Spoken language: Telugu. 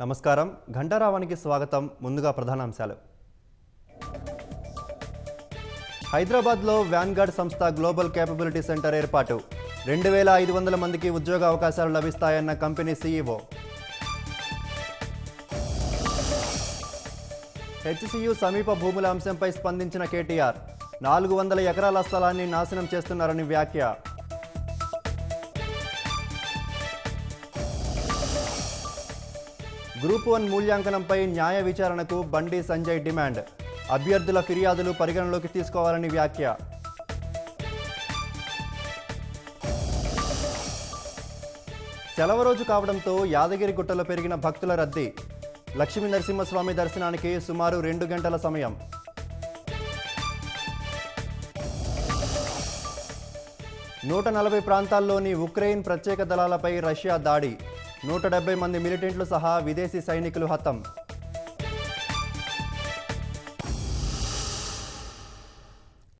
నమస్కారం ఘంటారావానికి స్వాగతం. ముందుగా ప్రధానాంశాలు. హైదరాబాద్లో వ్యాన్గార్డ్ సంస్థ గ్లోబల్ కేపబిలిటీ సెంటర్ ఏర్పాటు. 2500 మందికి ఉద్యోగ అవకాశాలు లభిస్తాయన్న కంపెనీ సీఈఓ. హెచ్సియు సమీప భూముల అంశంపై స్పందించిన కేటీఆర్. 400 ఎకరాల స్థలాన్ని నాశనం చేస్తున్నారని వ్యాఖ్య. గ్రూప్ 1 మూల్యాంకనంపై న్యాయ విచారణకు బండి సంజయ్ డిమాండ్. అభ్యర్థుల ఫిర్యాదులు పరిగణలోకి తీసుకోవాలని వ్యాఖ్య. సెలవు రోజు కావడంతో యాదగిరిగుట్టలో పెరిగిన భక్తుల రద్దీ. లక్ష్మీ నరసింహస్వామి దర్శనానికి సుమారు 2 గంటల సమయం. 140 ప్రాంతాల్లోని ఉక్రెయిన్ ప్రత్యేక దళాలపై రష్యా దాడి. 170 మంది మిలిటెంట్లు సహా విదేశీ సైనికులు హతం.